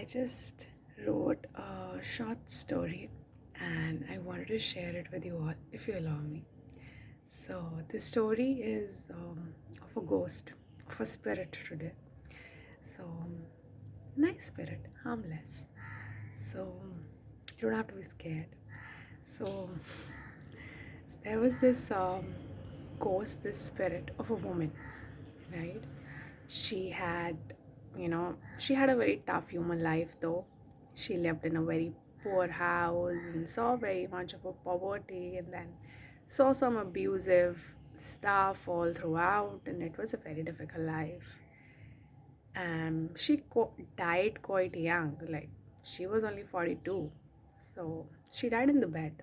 I just wrote a short story and I wanted to share it with you all if you allow me. So, the story is of a ghost, of a spirit today. So, nice spirit, harmless. So, you don't have to be scared. So, there was this ghost, this spirit of a woman, right? She had, she had a very tough human life though. She lived in a very poor house and saw very much of a poverty and then saw some abusive stuff all throughout, and it was a very difficult life. And died quite young, like she was only 42. So she died in the bed.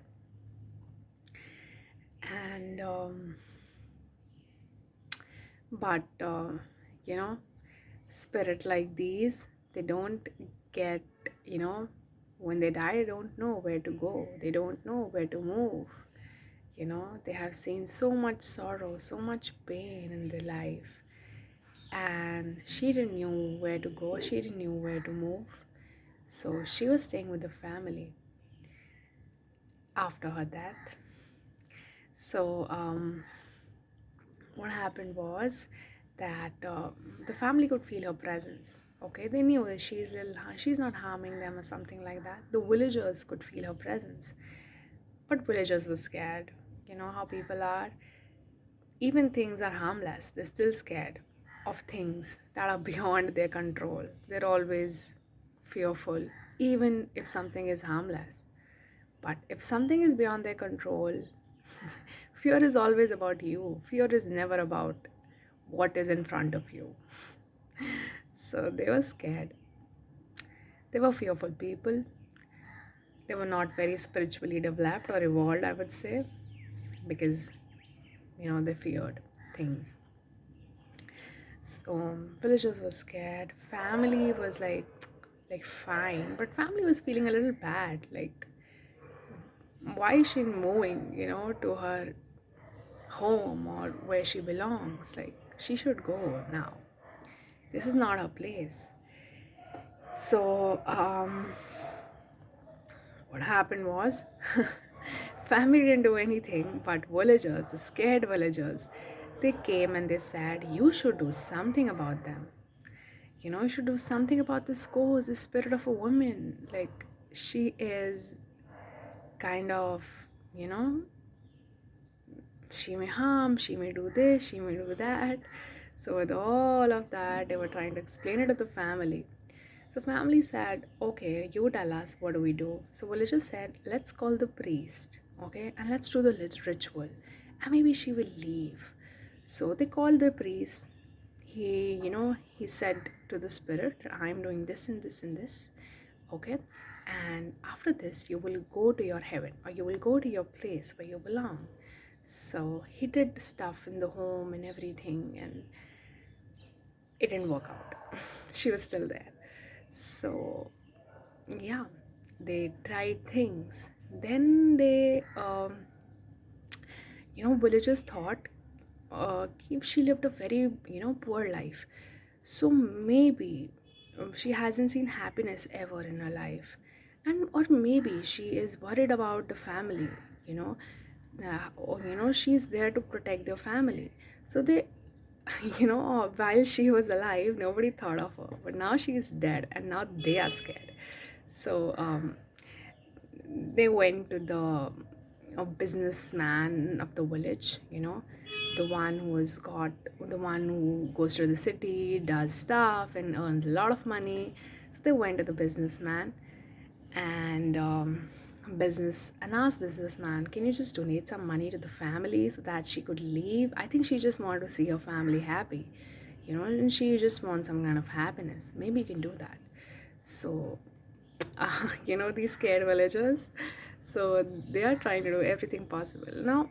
And but you know spirit like these, they don't get, you know when they die, they don't know where to go, they don't know where to move. They have seen so much sorrow, so much pain in their life, and she didn't know where to go, she didn't know where to move. So she was staying with the family after her death. So what happened was that the family could feel her presence. Okay, they knew that she's not harming them or something like that. The villagers could feel her presence, but villagers were scared. You know how people are. Even things are harmless, they're still scared of things that are beyond their control. They're always fearful, even if something is harmless. But if something is beyond their control, fear is always about you. Fear is never about what is in front of you. So they were scared. They were fearful people. They were not very spiritually developed or evolved, I would say, because they feared things. So villagers were scared. Family was like fine, but family was feeling a little bad. Like, why is she moving, to her home or where she belongs? Like, she should go now. This is not her place. So what happened was, family didn't do anything, but villagers, the scared villagers, they came and they said, you should do something about them. You should do something about this ghost, the spirit of a woman. Like, she is kind of, you know, she may harm, she may do this, she may do that. So with all of that, they were trying to explain it to the family. So family said, okay, you tell us, what do we do? So villagers said, let's call the priest, okay, and let's do the ritual, and maybe she will leave. So they called the priest. He said to the spirit, I'm doing this and this and this, okay, and after this you will go to your heaven, or you will go to your place where you belong. So he did stuff in the home and everything, and it didn't work out. She was still there. So yeah, they tried things. Then villagers thought, she lived a very poor life, so maybe she hasn't seen happiness ever in her life, and or maybe she is worried about the family, or she's there to protect their family. So they, while she was alive, nobody thought of her, but now she is dead and now they are scared. So they went to the a businessman of the village, the one who goes to the city, does stuff and earns a lot of money. So they went to the businessman, and asked businessman, can you just donate some money to the family so that she could leave? I think she just wanted to see her family happy, and she just wants some kind of happiness. Maybe you can do that. So these scared villagers, so they are trying to do everything possible now.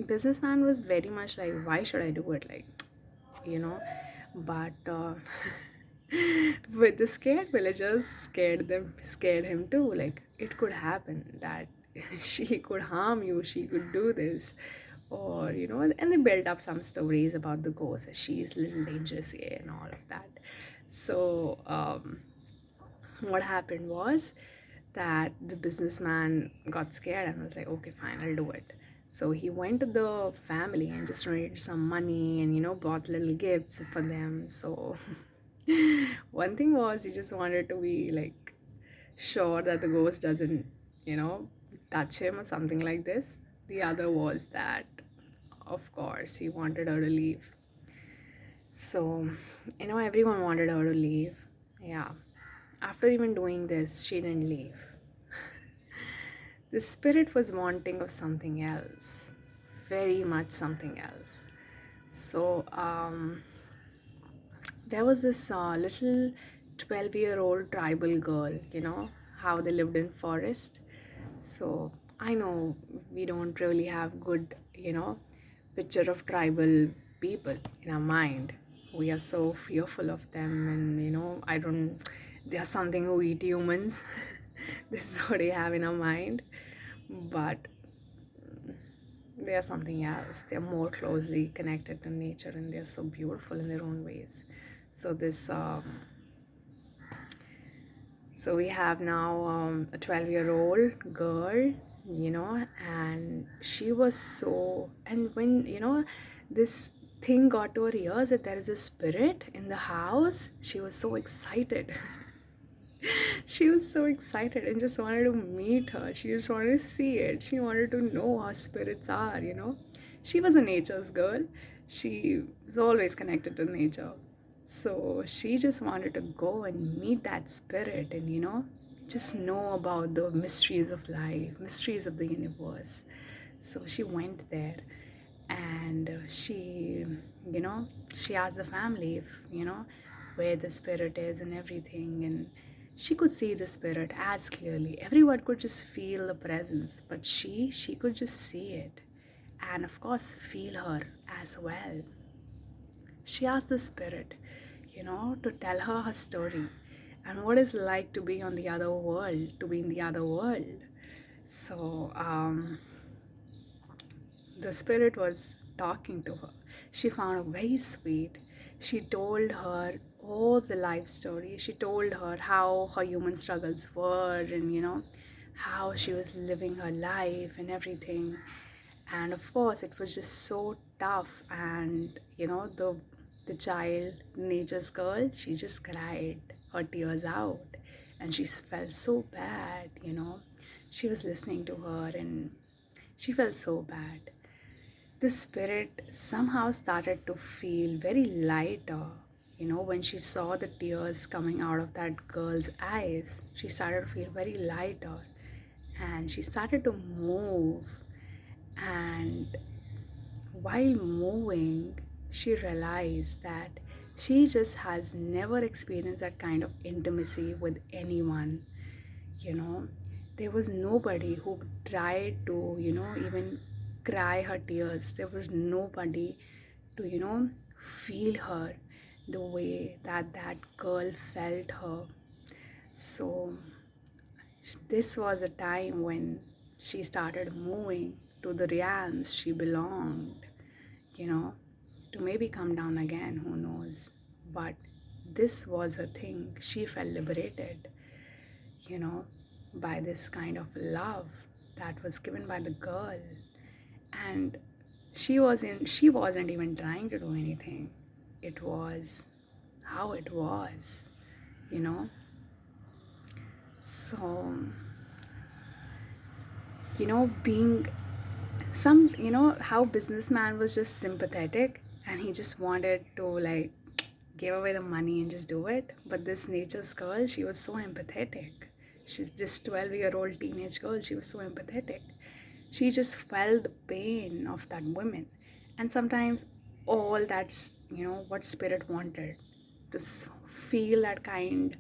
Businessman was very much like, why should I do it, like, you know but with the scared villagers, scared him too. Like, it could happen that she could harm you, she could do this, or and they built up some stories about the ghost, she's a little dangerous here and all of that. So What happened was that the businessman got scared and was like, okay, fine, I'll do it. So he went to the family and just raised some money and, bought little gifts for them. So one thing was he just wanted to be like sure that the ghost doesn't, you know, touch him or something like this. The other was that, of course, he wanted her to leave. So, everyone wanted her to leave. Yeah. After even doing this, she didn't leave. The spirit was wanting of something else, very much something else. So, there was this little 12-year-old tribal girl, how they lived in forest. So I know we don't really have good, picture of tribal people in our mind. We are so fearful of them, and I don't. They are something who eat humans. This is what we have in our mind, but they are something else. They are more closely connected to nature, and they are so beautiful in their own ways. So so we have now a 12-year-old girl, and she was so, and when, this thing got to her ears that there is a spirit in the house, she was so excited. She was so excited and just wanted to meet her. She just wanted to see it. She wanted to know how spirits are. She was a nature's girl. She was always connected to nature. So she just wanted to go and meet that spirit and, just know about the mysteries of life, mysteries of the universe. So she went there and you know, she asked the family if, where the spirit is and everything. And she could see the spirit as clearly. Everyone could just feel the presence, but she could just see it and, of course, feel her as well. She asked the spirit, to tell her story and what it's like to be on the other world, to be in the other world. So, the spirit was talking to her. She found her very sweet. She told her all the life story. She told her how her human struggles were and, how she was living her life and everything. And of course, it was just so tough. And, the child, nature's girl, she just cried her tears out. And she felt so bad. She was listening to her and she felt so bad. The spirit somehow started to feel very lighter. When she saw the tears coming out of that girl's eyes, she started to feel very lighter and she started to move. And while moving, she realized that she just has never experienced that kind of intimacy with anyone. you know there was nobody who tried to even cry her tears. There was nobody to feel her the way that girl felt her. So this was a time when she started moving to the realms she belonged, you know to maybe come down again, who knows. But this was a thing. She felt liberated, you know, by this kind of love that was given by the girl. And she wasn't even trying to do anything. It was how it was, you know. So, being how businessman was just sympathetic and he just wanted to like give away the money and just do it. But this nature's girl, she was so empathetic. She's this 12-year-old teenage girl. She was so empathetic. She just felt the pain of that woman. And sometimes all that's, what spirit wanted. To feel that kind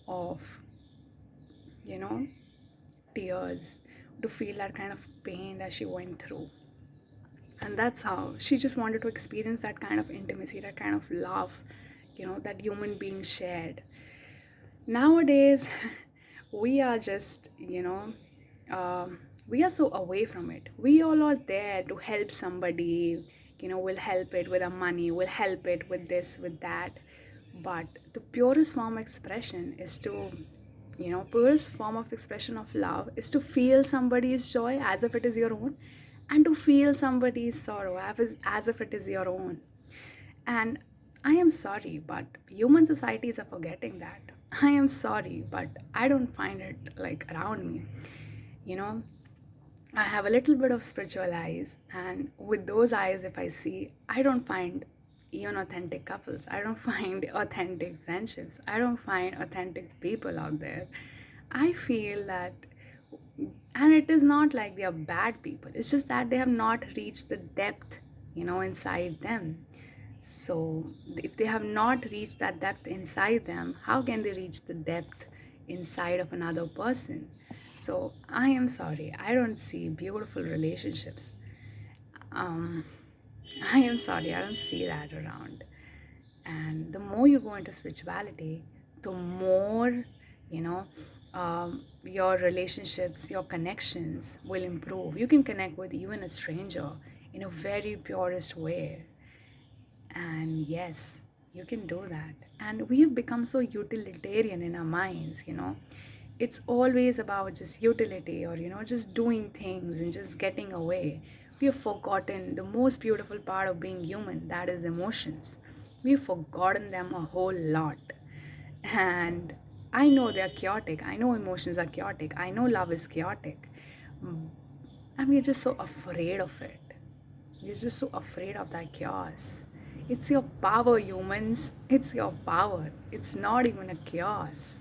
of, you know, tears, to feel that kind of pain that she went through. And that's how she just wanted to experience that kind of intimacy, that kind of love, that human beings shared. Nowadays, we are just, we are so away from it. We all are there to help somebody, we'll help it with our money, we'll help it with this, with that. But the purest form expression is to Purest form of expression of love is to feel somebody's joy as if it is your own, and to feel somebody's sorrow as if it is your own. And I am sorry, but human societies are forgetting that. I am sorry, but I don't find it like around me. You know, I have a little bit of spiritual eyes, and with those eyes, if I see, I don't find even authentic couples. I don't find authentic friendships. I don't find authentic people out there. I feel that, and it is not like they are bad people, it's just that they have not reached the depth, inside them. So, if they have not reached that depth inside them, how can they reach the depth inside of another person? So, I am sorry, I don't see beautiful relationships. Um, I am sorry, I don't see that around. And the more you go into spirituality, the more, you know, your relationships, your connections will improve. You can connect with even a stranger in a very purest way. And yes, you can do that. And we have become so utilitarian in our minds. It's always about just utility or, just doing things and just getting away. We have forgotten the most beautiful part of being human, that is emotions. We've forgotten them a whole lot. And I know they're chaotic. I know emotions are chaotic. I know love is chaotic. And we're just so afraid of it. We're just so afraid of that chaos. It's your power, humans. It's your power. It's not even a chaos.